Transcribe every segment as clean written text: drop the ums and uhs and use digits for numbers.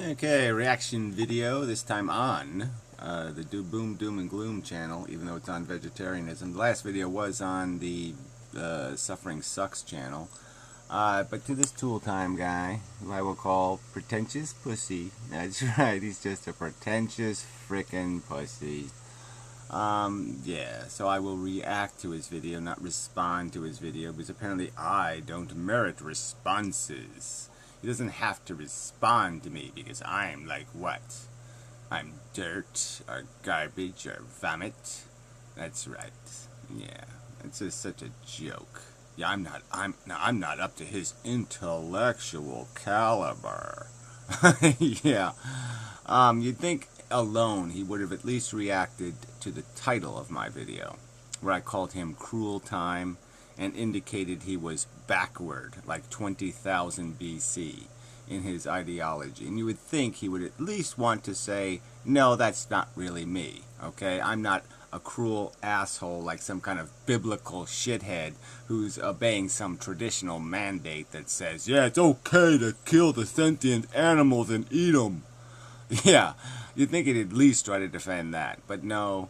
Okay, reaction video, this time on the Boom Doom and Gloom channel, even though it's on vegetarianism. The last video was on the Suffering Sucks channel. But to this Tool Time guy, who I will call Pretentious Pussy. That's right, he's just a pretentious frickin' pussy. Yeah, so I will react to his video, not respond to his video, because apparently I don't merit responses. He doesn't have to respond to me because I'm like what? I'm dirt or garbage or vomit. That's right. Yeah, it's just such a joke. Yeah, I'm not up to his intellectual caliber. Yeah. You'd think alone he would have at least reacted to the title of my video, where I called him Cruel Time and indicated he was backward, like 20,000 BC, in his ideology. And you would think he would at least want to say, no, that's not really me, okay? I'm not a cruel asshole like some kind of biblical shithead who's obeying some traditional mandate that says, yeah, it's okay to kill the sentient animals and eat them. Yeah, you'd think he'd at least try to defend that, but no.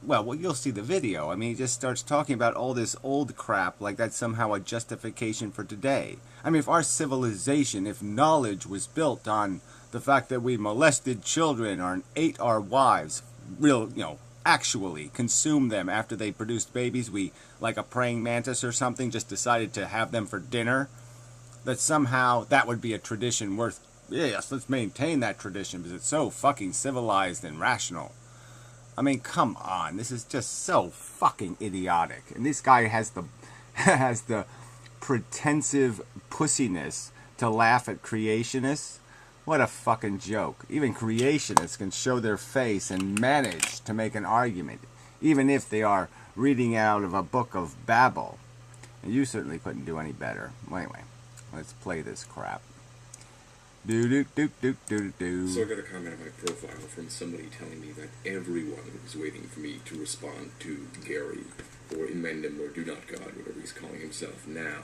Well, you'll see the video. I mean, he just starts talking about all this old crap like that's somehow a justification for today. I mean, if our civilization, if knowledge was built on the fact that we molested children or ate our wives, actually consumed them after they produced babies, we, like a praying mantis or something, just decided to have them for dinner, that somehow that would be a tradition worth, yes, let's maintain that tradition because it's so fucking civilized and rational. I mean, come on, this is just so fucking idiotic. And this guy has the pretensive pussiness to laugh at creationists. What a fucking joke. Even creationists can show their face and manage to make an argument, even if they are reading out of a book of Babel. And you certainly couldn't do any better. Well, anyway, let's play this crap. So I got a comment on my profile from somebody telling me that everyone was waiting for me to respond to Gary, or Emendum, or Do Not God, whatever he's calling himself now.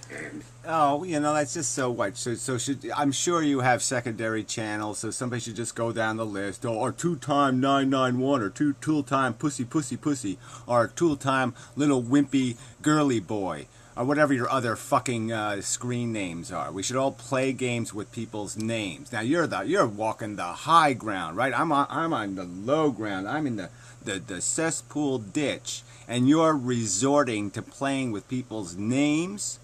And oh, that's just so what? So I'm sure you have secondary channels, so somebody should just go down the list, or fooltime9901, or Tool-time pussy, or Tool-time little wimpy girly boy, or whatever your other fucking screen names are. We should all play games with people's names. Now you're walking the high ground, right? I'm on the low ground. I'm in the cesspool ditch, and you're resorting to playing with people's names.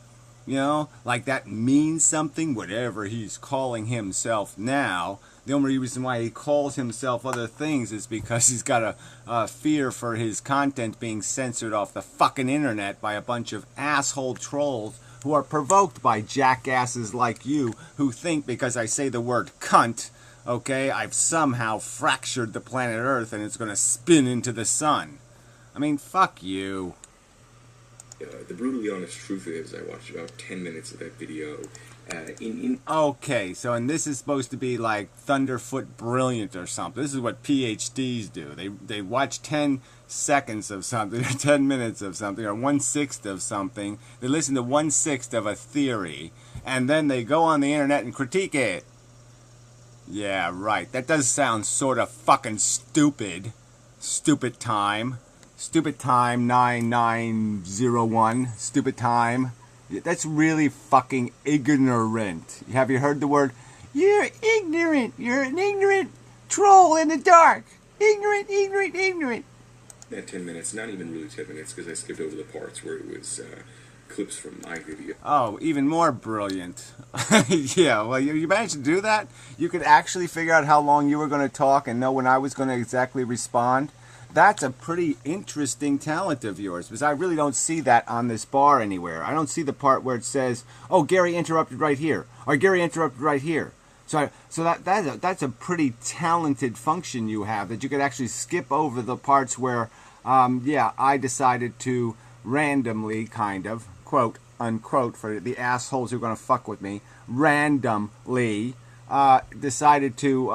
Like that means something, whatever he's calling himself now. The only reason why he calls himself other things is because he's got a fear for his content being censored off the fucking internet by a bunch of asshole trolls who are provoked by jackasses like you who think because I say the word cunt, okay, I've somehow fractured the planet Earth and it's going to spin into the sun. I mean, fuck you. The brutally honest truth is, I watched about 10 minutes of that video. Okay, so and this is supposed to be like Thunderfoot Brilliant or something. This is what PhDs do. They watch 10 seconds of something, or 10 minutes of something, or 1/6 of something. They listen to 1/6 of a theory, and then they go on the internet and critique it. Yeah, right. That does sound sort of fucking stupid. Stupid time. Stupid time 9901. Stupid time. That's really fucking ignorant. Have you heard the word? You're ignorant. You're an ignorant troll in the dark. Ignorant, ignorant, ignorant. That 10 minutes, not even really 10 minutes, because I skipped over the parts where it was clips from my video. Oh, even more brilliant. Yeah, well, you managed to do that? You could actually figure out how long you were going to talk and know when I was going to exactly respond? That's a pretty interesting talent of yours, because I really don't see that on this bar anywhere. I don't see the part where it says, oh, Gary interrupted right here, or Gary interrupted right here. So that's a pretty talented function you have, that you could actually skip over the parts where, yeah, I decided to randomly, kind of, quote, unquote, for the assholes who are going to fuck with me, randomly decided to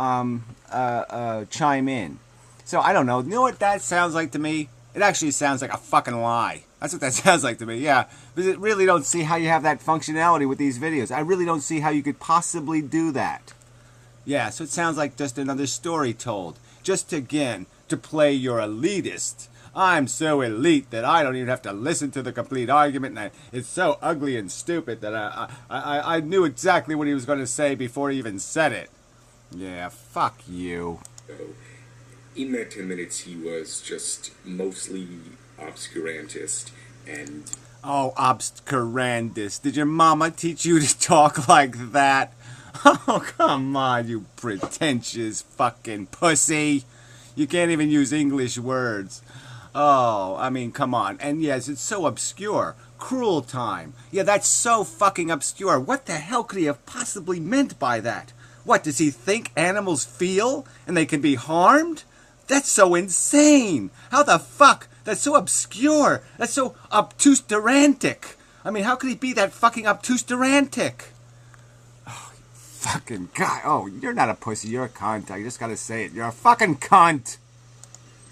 chime in. So, I don't know. You know what that sounds like to me? It actually sounds like a fucking lie. That's what that sounds like to me, yeah. Because I really don't see how you have that functionality with these videos. I really don't see how you could possibly do that. Yeah, so it sounds like just another story told. Just again, to play your elitist. I'm so elite that I don't even have to listen to the complete argument, and it's so ugly and stupid that I knew exactly what he was going to say before he even said it. Yeah, fuck you. So, in that 10 minutes, he was just mostly obscurantist and... Oh, obscurandist. Did your mama teach you to talk like that? Oh, come on, you pretentious fucking pussy. You can't even use English words. Oh, I mean, come on. And yes, it's so obscure. Cruel time. Yeah, that's so fucking obscure. What the hell could he have possibly meant by that? What, does he think animals feel and they can be harmed? That's so insane. How the fuck? That's so obscure. That's so obtuse-durantic. I mean, how could he be that fucking obtuse-durantic? Oh, fucking God. Oh, you're not a pussy. You're a cunt. I just gotta say it. You're a fucking cunt.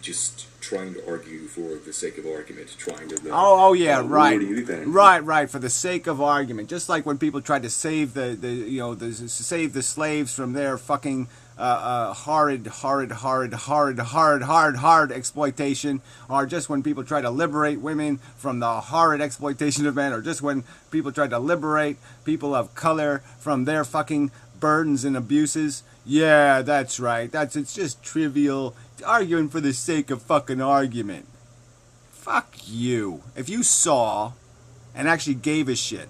Just trying to argue for the sake of argument, trying to... Oh yeah, right. Right, for the sake of argument. Just like when people tried to save save the slaves from their fucking horrid exploitation, or just when people try to liberate women from the horrid exploitation of men, or just when people try to liberate people of color from their fucking burdens and abuses. Yeah, that's right. It's just trivial arguing for the sake of fucking argument. Fuck you. If you saw and actually gave a shit,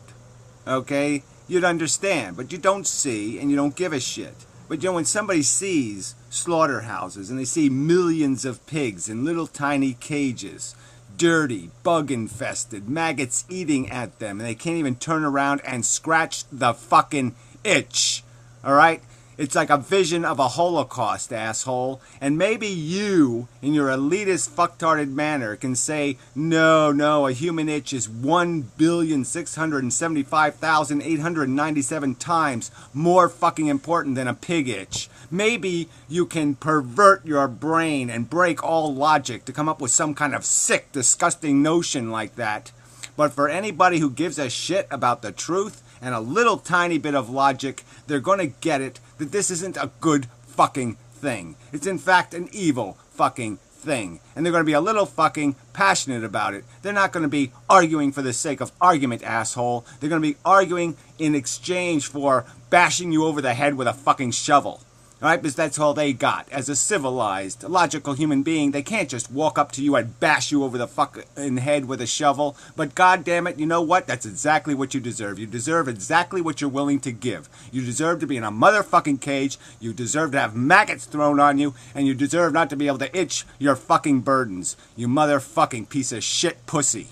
okay, you'd understand. But you don't see and you don't give a shit. But you know, when somebody sees slaughterhouses and they see millions of pigs in little tiny cages, dirty, bug-infested, maggots eating at them, and they can't even turn around and scratch the fucking itch, all right? It's like a vision of a Holocaust, asshole. And maybe you, in your elitist, fucktarded manner, can say, no, a human itch is 1,675,897 times more fucking important than a pig itch. Maybe you can pervert your brain and break all logic to come up with some kind of sick, disgusting notion like that. But for anybody who gives a shit about the truth and a little tiny bit of logic, they're going to get it that this isn't a good fucking thing. It's in fact an evil fucking thing. And they're going to be a little fucking passionate about it. They're not going to be arguing for the sake of argument, asshole. They're going to be arguing in exchange for bashing you over the head with a fucking shovel. Right? Because that's all they got. As a civilized, logical human being, they can't just walk up to you and bash you over the fucking head with a shovel. But goddammit, you know what? That's exactly what you deserve. You deserve exactly what you're willing to give. You deserve to be in a motherfucking cage. You deserve to have maggots thrown on you. And you deserve not to be able to itch your fucking burdens. You motherfucking piece of shit pussy.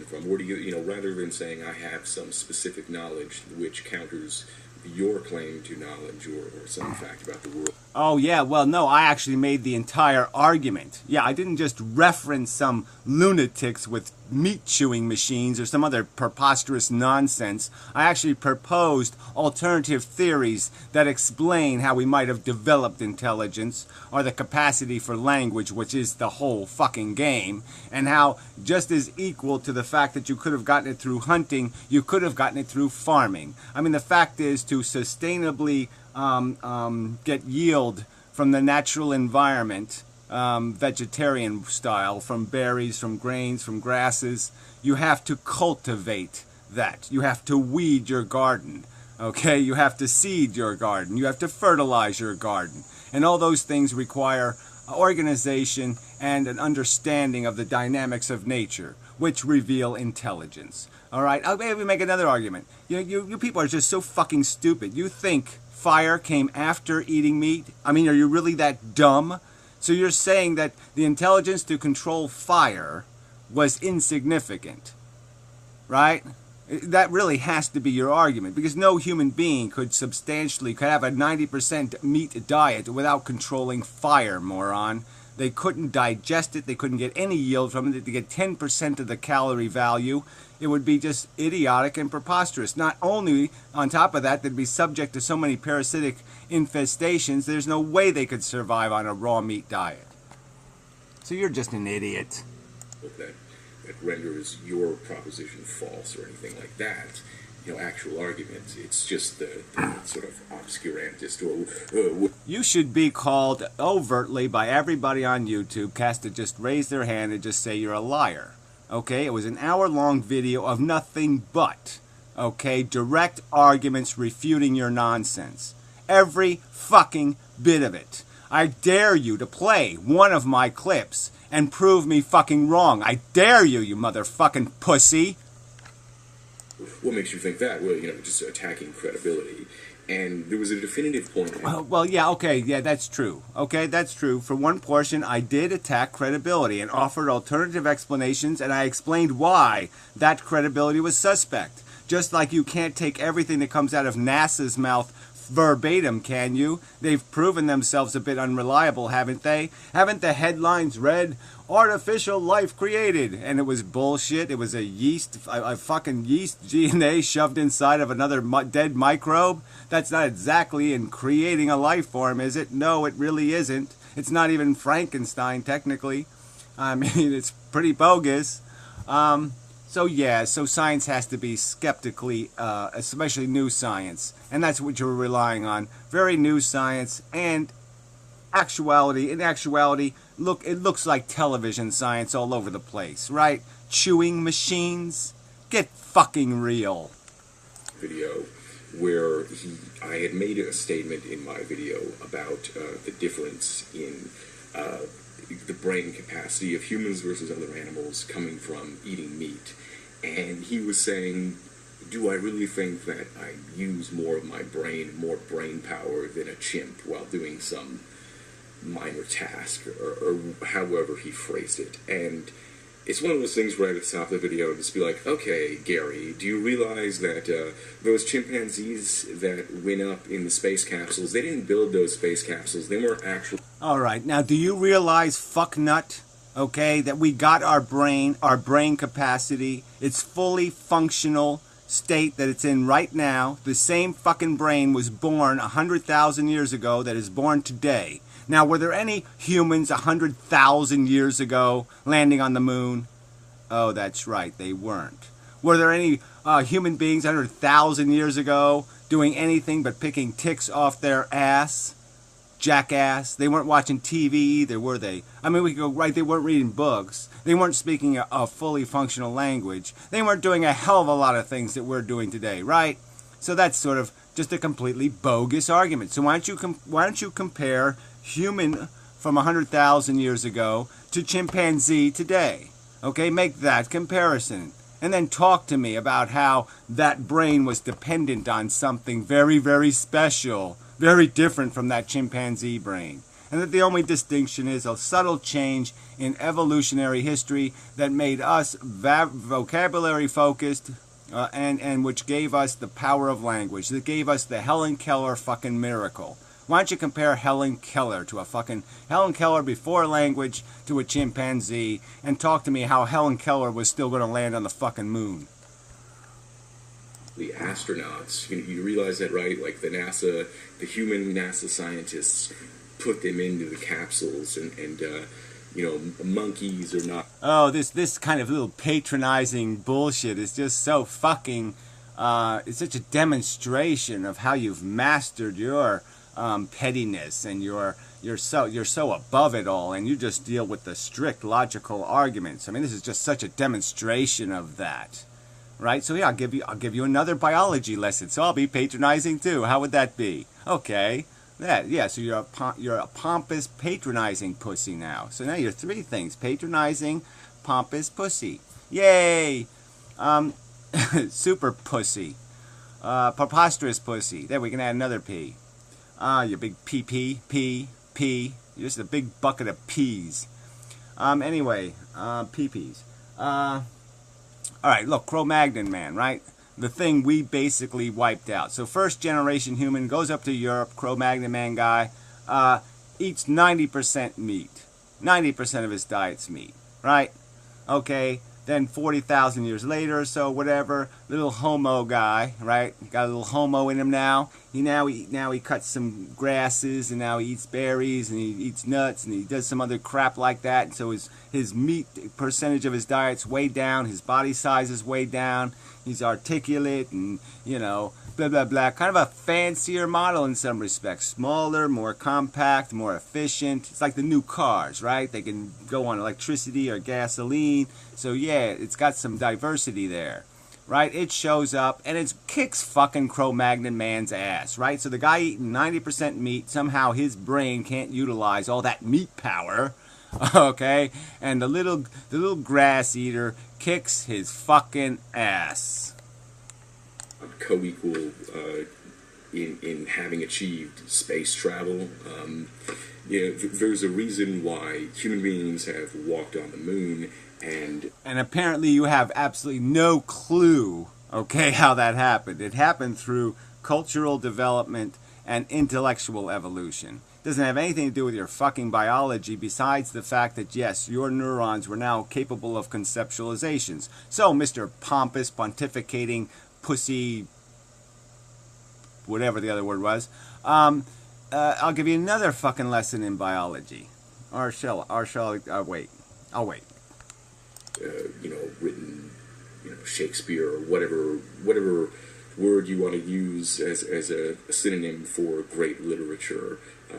From where do you rather than saying I have some specific knowledge which counters your claim to knowledge or some fact about the world. Oh, yeah, well, no, I actually made the entire argument. Yeah, I didn't just reference some lunatics with meat-chewing machines or some other preposterous nonsense. I actually proposed alternative theories that explain how we might have developed intelligence, or the capacity for language, which is the whole fucking game, and how, just as equal to the fact that you could have gotten it through hunting, you could have gotten it through farming. I mean, the fact is, to sustainably get yield from the natural environment, vegetarian style, from berries, from grains, from grasses, you have to cultivate that. You have to weed your garden, okay? You have to seed your garden. You have to fertilize your garden. And all those things require organization and an understanding of the dynamics of nature, which reveal intelligence. All right, I'll maybe make another argument. You people are just so fucking stupid. You think fire came after eating meat? I mean, are you really that dumb? So you're saying that the intelligence to control fire was insignificant, right? That really has to be your argument, because no human being could have a 90% meat diet without controlling fire, moron. They couldn't digest it. They couldn't get any yield from it. They get 10% of the calorie value. It would be just idiotic and preposterous. Not only, on top of that, they'd be subject to so many parasitic infestations, there's no way they could survive on a raw meat diet. So you're just an idiot. That renders your proposition false or anything like that. actual argument. It's just the sort of obscurantist You should be called overtly by everybody on YouTube, cast to just raise their hand and just say you're a liar. Okay, it was an hour-long video of nothing but, okay, direct arguments refuting your nonsense. Every fucking bit of it. I dare you to play one of my clips and prove me fucking wrong. I dare you, you motherfucking pussy. What makes you think that? Well, just attacking credibility. And there was a definitive point. Well, yeah, okay, yeah, that's true. Okay, that's true. For one portion, I did attack credibility and offered alternative explanations, and I explained why that credibility was suspect. Just like you can't take everything that comes out of NASA's mouth verbatim, can you? They've proven themselves a bit unreliable, haven't they? Haven't the headlines read, artificial life created, and it was bullshit? It was a fucking yeast DNA shoved inside of another dead microbe? That's not exactly in creating a life form, is it? No, it really isn't. It's not even Frankenstein, technically. I mean, it's pretty bogus. So yeah, so science has to be skeptically, especially new science. And that's what you're relying on. Very new science and actuality. In actuality, it looks like television science all over the place, right? Chewing machines? Get fucking real. Video where I had made a statement in my video about the difference in the brain capacity of humans versus other animals coming from eating meat. And he was saying, do I really think that I use more of my brain, more brain power than a chimp while doing some minor task, or however he phrased it. And it's one of those things where I would stop the video and just be like, okay, Gary, do you realize that those chimpanzees that went up in the space capsules, they didn't build those space capsules, they weren't actually... Alright, now do you realize, fucknut, okay, that we got our brain capacity, its fully functional state that it's in right now? The same fucking brain was born 100,000 years ago that is born today. Now, were there any humans 100,000 years ago landing on the moon? Oh, that's right, they weren't. Were there any human beings 100,000 years ago doing anything but picking ticks off their ass? Jackass. They weren't watching TV either, were they? I mean, we could go right, they weren't reading books. They weren't speaking a fully functional language. They weren't doing a hell of a lot of things that we're doing today, right? So that's sort of just a completely bogus argument. So why don't you compare human from 100,000 years ago to chimpanzee today? Okay, make that comparison. And then talk to me about how that brain was dependent on something very, very special, very different from that chimpanzee brain. And that the only distinction is a subtle change in evolutionary history that made us vocabulary focused and which gave us the power of language, that gave us the Helen Keller fucking miracle. Why don't you compare Helen Keller to a fucking Helen Keller before language to a chimpanzee and talk to me how Helen Keller was still going to land on the fucking moon? The astronauts, you realize that, right? Like the human NASA scientists put them into the capsules, and monkeys are not. Oh, this kind of little patronizing bullshit is just so fucking. It's such a demonstration of how you've mastered your pettiness, and you're so above it all, and you just deal with the strict logical arguments. I mean, this is just such a demonstration of that. Right, so yeah, I'll give you another biology lesson. So I'll be patronizing too. How would that be? Okay, yeah. So you're a pompous, patronizing pussy now. So now you're three things: patronizing, pompous, pussy. Yay! Super pussy, preposterous pussy. There, we can add another P. You big P. You're just a big bucket of peas. Anyway, pee-pees. Alright, look, Cro-Magnon man, right? The thing we basically wiped out. So first generation human goes up to Europe, Cro-Magnon man guy, eats 90% meat. 90% of his diet's meat, right? Okay, Then 40,000 years later or so, whatever, little homo guy, right? Got a little homo in him now. He cuts some grasses, and now he eats berries, and he eats nuts, and he does some other crap like that. And so his meat percentage of his diet's way down. His body size is way down. He's articulate, and blah blah blah. Kind of a fancier model in some respects. Smaller, more compact, more efficient. It's like the new cars, right? They can go on electricity or gasoline. So yeah, it's got some diversity there, right? It shows up and it kicks fucking Cro-Magnon man's ass, right? So the guy eating 90% meat, somehow his brain can't utilize all that meat power, okay? And the little grass eater kicks his fucking ass. Co-equal in having achieved space travel. There's a reason why human beings have walked on the moon, and apparently you have absolutely no clue, okay, how that happened. It happened through cultural development and intellectual evolution. It doesn't have anything to do with your fucking biology, besides the fact that, yes, your neurons were now capable of conceptualizations. So, Mr. Pompous, pontificating, pussy, whatever the other word was, I'll give you another fucking lesson in biology. Or shall I wait? I'll wait. Written, Shakespeare or whatever word you want to use as a synonym for great literature.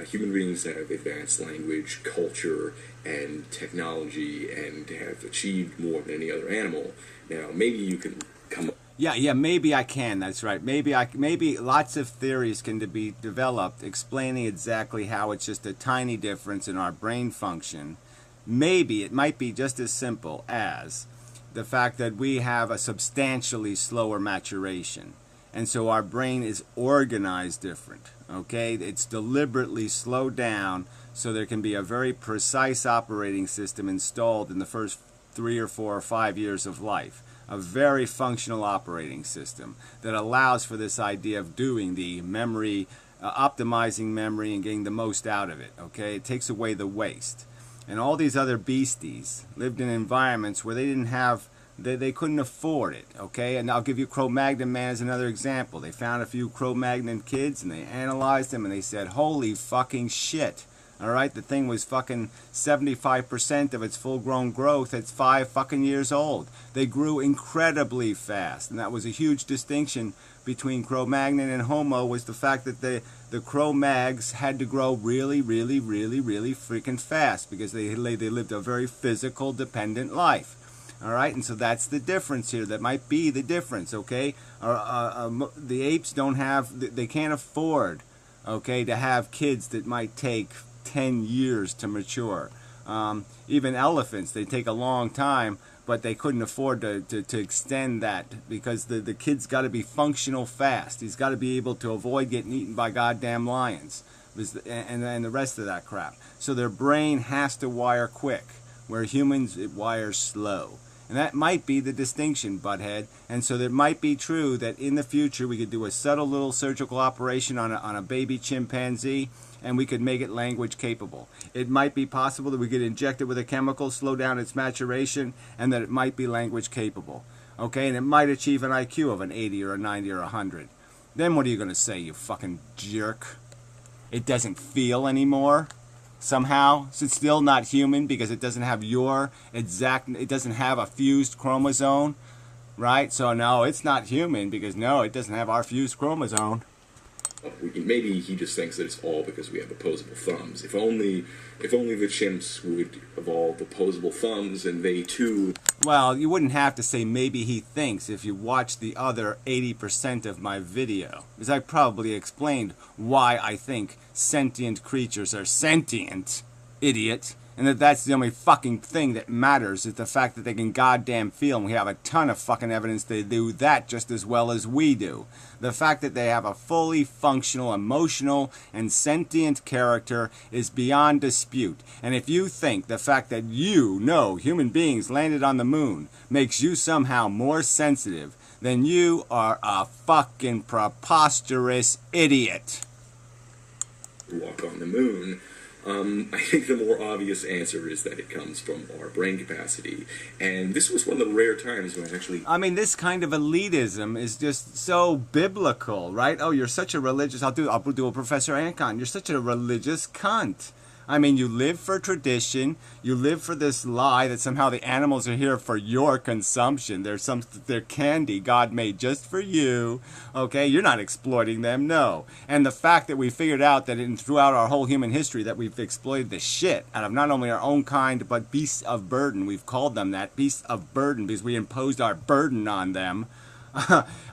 Human beings have advanced language, culture, and technology, and have achieved more than any other animal. Now, maybe you can come up. Yeah, maybe I can. That's right. Maybe lots of theories can be developed explaining exactly how it's just a tiny difference in our brain function. Maybe it might be just as simple as the fact that we have a substantially slower maturation. And so our brain is organized different, okay? It's deliberately slowed down so there can be a very precise operating system installed in the first 3 or 4 or 5 years of life. A very functional operating system that allows for this idea of doing the memory, optimizing memory and getting the most out of it, okay? It takes away the waste. And all these other beasties lived in environments where they didn't have, they couldn't afford it, okay? And I'll give you Cro-Magnon man as another example. They found a few Cro-Magnon kids and they analyzed them and they said, holy fucking shit. Alright, the thing was fucking 75% of its full-grown growth at 5 fucking years old. They grew incredibly fast, and that was a huge distinction between Cro-Magnon and Homo, was the fact that the Cro-Mags had to grow really, really, really, really freaking fast because they lived a very physical, dependent life. Alright, and so that's the difference here. That might be the difference, okay? The apes don't have, they can't afford, okay, to have kids that might take 10 years to mature. Even elephants, they take a long time, but they couldn't afford to extend that because the kid's got to be functional fast. He's got to be able to avoid getting eaten by goddamn lions and the rest of that crap. So their brain has to wire quick, where humans, it wires slow. And that might be the distinction, butthead. And so it might be true that in the future we could do a subtle little surgical operation on a baby chimpanzee, and we could make it language capable. It might be possible that we could inject it with a chemical, slow down its maturation, and that it might be language capable. Okay, and it might achieve an IQ of an 80 or a 90 or a 100. Then what are you going to say, you fucking jerk? It doesn't feel anymore? Somehow? So it's still not human because it doesn't have it doesn't have a fused chromosome, right? So no, it's not human because no, it doesn't have our fused chromosome. Maybe he just thinks that it's all because we have opposable thumbs. If only the chimps would evolve opposable thumbs and they too... Well, you wouldn't have to say maybe he thinks if you watch the other 80% of my video. Because I probably explained why I think sentient creatures are sentient, idiot. And that's the only fucking thing that matters, is the fact that they can goddamn feel, and we have a ton of fucking evidence they do that just as well as we do. The fact that they have a fully functional, emotional, and sentient character is beyond dispute. And if you think the fact that human beings landed on the moon makes you somehow more sensitive, then you are a fucking preposterous idiot. Walk on the moon. I think the more obvious answer is that it comes from our brain capacity. And this was one of the rare times when I actually... I mean, this kind of elitism is just so biblical, right? Oh, you're such a religious... I'll do a Professor Ancon. You're such a religious cunt. I mean, you live for tradition. You live for this lie that somehow the animals are here for your consumption. They're candy God made just for you. Okay, you're not exploiting them, no. And the fact that we figured out that throughout our whole human history that we've exploited the shit out of not only our own kind but beasts of burden. We've called them that, beasts of burden, because we imposed our burden on them.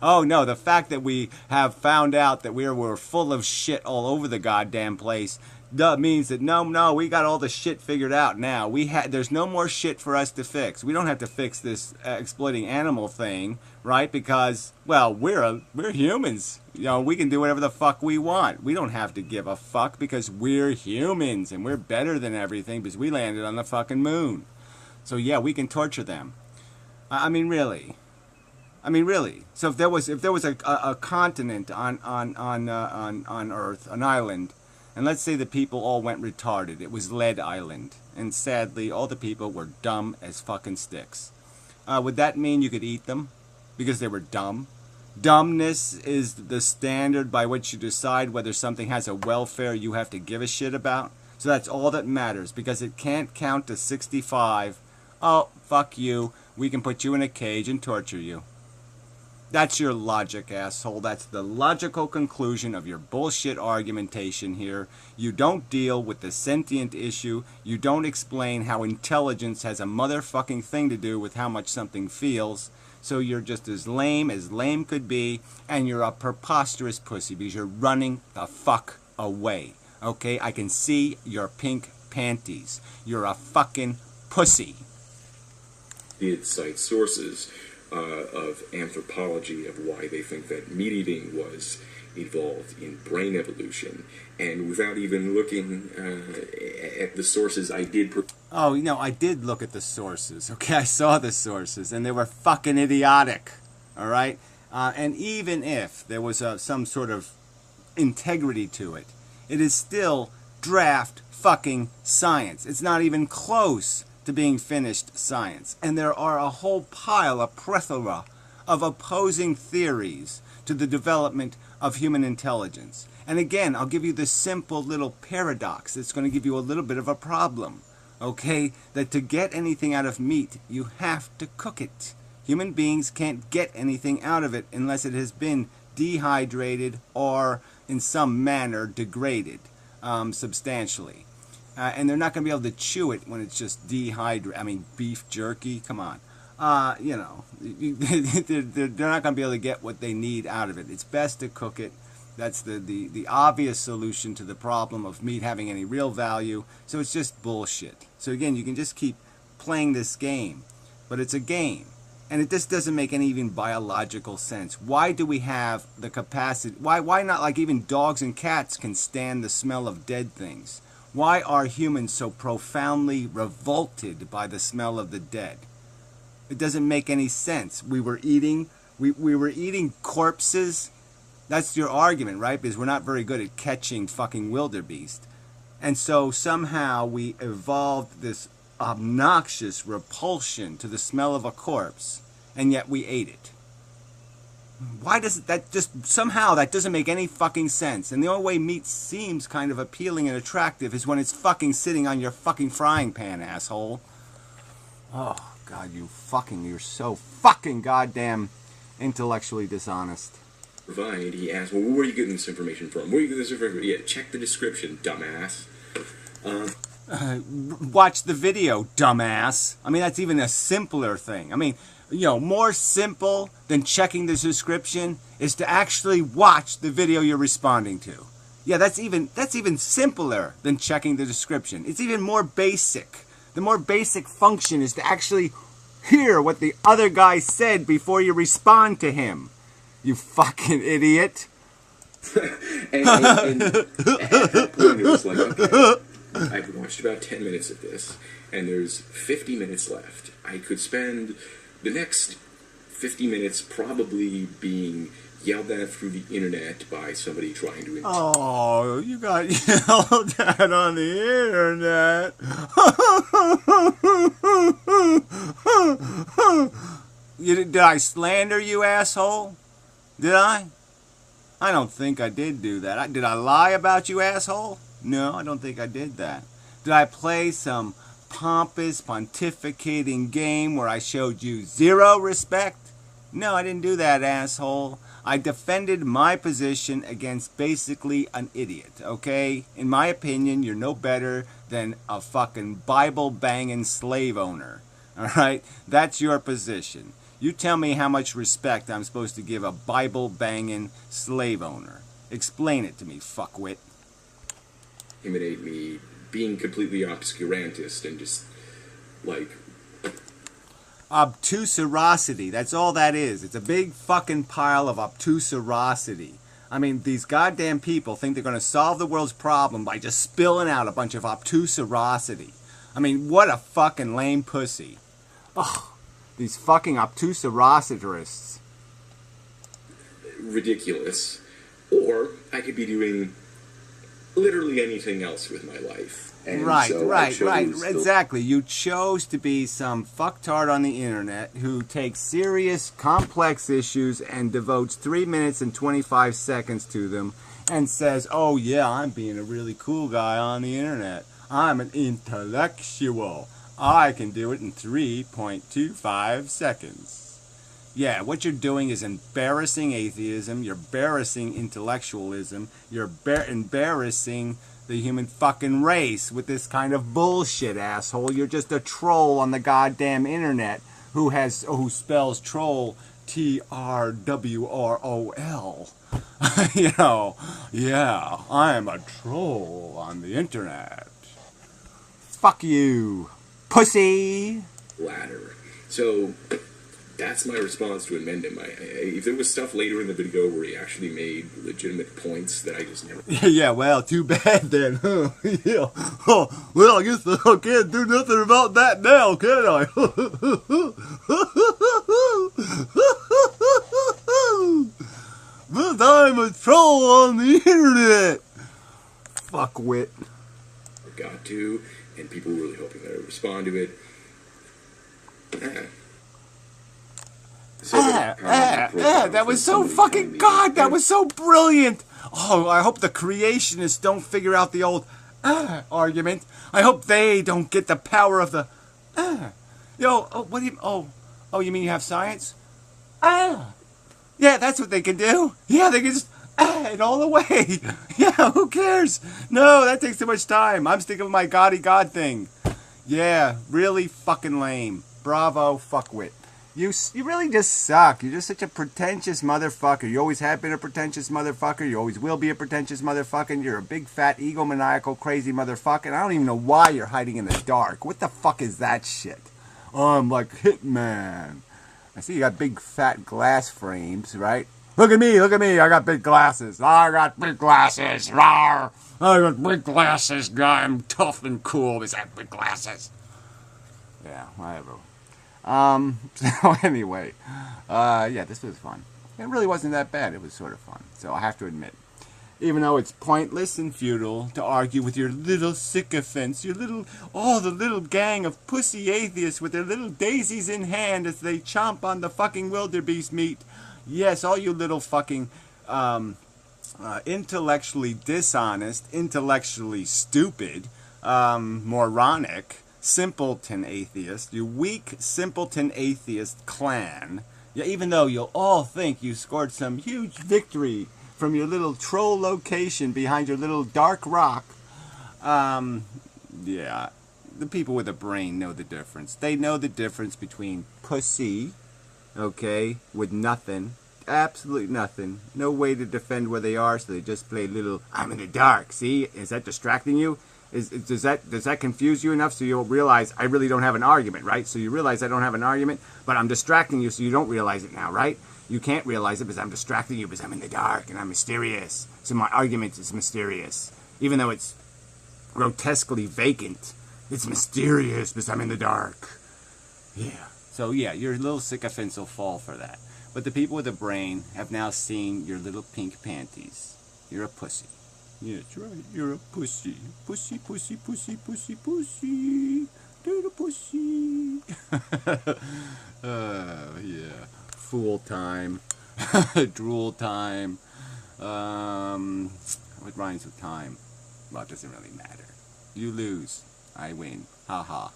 Oh no, the fact that we have found out that we're full of shit all over the goddamn place means that no, we got all the shit figured out now. There's no more shit for us to fix. We don't have to fix this exploiting animal thing, right? Because, well, we're humans. You know, we can do whatever the fuck we want. We don't have to give a fuck because we're humans and we're better than everything because we landed on the fucking moon. So yeah, we can torture them. I mean, really. So if there was a continent on Earth, an island, and let's say the people all went retarded. It was Lead Island. And sadly, all the people were dumb as fucking sticks. Would that mean you could eat them? Because they were dumb? Dumbness is the standard by which you decide whether something has a welfare you have to give a shit about. So that's all that matters. Because it can't count to 65. Oh, fuck you. We can put you in a cage and torture you. That's your logic, asshole. That's the logical conclusion of your bullshit argumentation here. You don't deal with the sentient issue. You don't explain how intelligence has a motherfucking thing to do with how much something feels. So you're just as lame could be, and you're a preposterous pussy because you're running the fuck away. Okay? I can see your pink panties. You're a fucking pussy. It cites sources of anthropology of why they think that meat eating was evolved in brain evolution, and without even looking at the sources, I did. Oh, you know, I did look at the sources. Okay, I saw the sources, and they were fucking idiotic. All right, and even if there was some sort of integrity to it, it is still draft fucking science. It's not even close to being finished science. And there are a whole pile, a plethora of opposing theories to the development of human intelligence. And again, I'll give you this simple little paradox that's going to give you a little bit of a problem. Okay? That to get anything out of meat, you have to cook it. Human beings can't get anything out of it unless it has been dehydrated or in some manner degraded substantially. And they're not going to be able to chew it when it's just dehydrated. I mean, beef jerky, come on. You know, they're not going to be able to get what they need out of it. It's best to cook it. That's the obvious solution to the problem of meat having any real value. So it's just bullshit. So again, you can just keep playing this game. But it's a game. And it just doesn't make any even biological sense. Why do we have the capacity? Why not, like, even dogs and cats can stand the smell of dead things? Why are humans so profoundly revolted by the smell of the dead? It doesn't make any sense. We were eating corpses. That's your argument, right? Because we're not very good at catching fucking wildebeest. And so somehow we evolved this obnoxious repulsion to the smell of a corpse, and yet we ate it. Why does that just somehow that doesn't make any fucking sense? And the only way meat seems kind of appealing and attractive is when it's fucking sitting on your fucking frying pan, asshole. Oh God, you're so fucking goddamn intellectually dishonest. Provide, he asked, well, where are you getting this information from? Where are you getting this information from? Yeah, check the description, dumbass. Watch the video, dumbass. I mean, that's even a simpler thing. I mean, you know, more simple than checking the description is to actually watch the video you're responding to. Yeah, that's even simpler than checking the description. It's even more basic. The more basic function is to actually hear what the other guy said before you respond to him. You fucking idiot. and at that point, it was like, okay, I've watched about 10 minutes of this, and there's 50 minutes left. I could spend the next 50 minutes probably being yelled at through the internet by somebody trying to... Oh, you got yelled at on the internet. Did I slander you, asshole? Did I? I don't think I did do that. Did I lie about you, asshole? No, I don't think I did that. Did I play some pompous, pontificating game where I showed you zero respect? No, I didn't do that, asshole. I defended my position against basically an idiot, okay? In my opinion, you're no better than a fucking Bible-banging slave owner, alright? That's your position. You tell me how much respect I'm supposed to give a Bible-banging slave owner. Explain it to me, fuckwit. Intimidate me being completely obscurantist and just, like... Obtuserosity, that's all that is. It's a big fucking pile of obtuserosity. I mean, these goddamn people think they're going to solve the world's problem by just spilling out a bunch of obtuserosity. I mean, what a fucking lame pussy. Ugh, these fucking obtuserositerists. Ridiculous. Or I could be doing literally anything else with my life. And right, so right, exactly. You chose to be some fucktard on the internet who takes serious, complex issues and devotes 3 minutes and 25 seconds to them and says, oh yeah, I'm being a really cool guy on the internet. I'm an intellectual. I can do it in 3.25 seconds. Yeah, what you're doing is embarrassing atheism, you're embarrassing intellectualism, you're embarrassing the human fucking race with this kind of bullshit, asshole. You're just a troll on the goddamn internet who spells troll T-R-W-R-O-L. You know, yeah, I'm a troll on the internet. Fuck you, pussy. Ladder. So that's my response to Amendham. If there was stuff later in the video where he actually made legitimate points that I just never... Yeah, well, too bad then, huh? Yeah. Oh, well, I guess I can't do nothing about that now, can I? But I'm a troll on the internet. Fuckwit. Got to, and people were really hoping that I would respond to it. That was so fucking God, that was so brilliant. Oh, I hope the creationists don't figure out the old argument. I hope they don't get the power of the Yo, oh, what do you, oh, you mean you have science? Yeah, that's what they can do. Yeah, they can just it all the way. Yeah, who cares? No, that takes too much time. I'm sticking with my Gaudy God thing. Yeah, really fucking lame. Bravo, fuckwit. You really just suck. You're just such a pretentious motherfucker. You always have been a pretentious motherfucker. You always will be a pretentious motherfucker. You're a big, fat, egomaniacal, crazy motherfucker. And I don't even know why you're hiding in the dark. What the fuck is that shit? Oh, I'm like Hitman. I see you got big, fat glass frames, right? Look at me, I got big glasses. I got big glasses. Rawr. I got big glasses, guy. I'm tough and cool because I have big glasses. Yeah, whatever. So anyway, yeah, this was fun. It really wasn't that bad. It was sort of fun. So I have to admit, even though it's pointless and futile to argue with your little sycophants, the little gang of pussy atheists with their little daisies in hand as they chomp on the fucking wildebeest meat. Yes, all you little fucking, intellectually dishonest, intellectually stupid, moronic, simpleton atheist, you weak simpleton atheist clan. Yeah, even though you'll all think you scored some huge victory from your little troll location behind your little dark rock, yeah, the people with a brain know the difference. They know the difference between pussy, okay, with nothing, absolutely nothing, no way to defend where they are, so they just play little, I'm in the dark, see, is that distracting you? Does that confuse you enough so you'll realize I really don't have an argument, right? So you realize I don't have an argument, but I'm distracting you so you don't realize it now, right? You can't realize it because I'm distracting you because I'm in the dark and I'm mysterious. So my argument is mysterious. Even though it's grotesquely vacant, it's mysterious because I'm in the dark. Yeah. So yeah, your little sycophants will fall for that. But the people with a brain have now seen your little pink panties. You're a pussy. Yeah, that's right. You're a pussy. Pussy, pussy, pussy, pussy, pussy. Little pussy. Yeah. Fool time. Drool time. What rhymes with time? Well, it doesn't really matter. You lose. I win. Ha ha.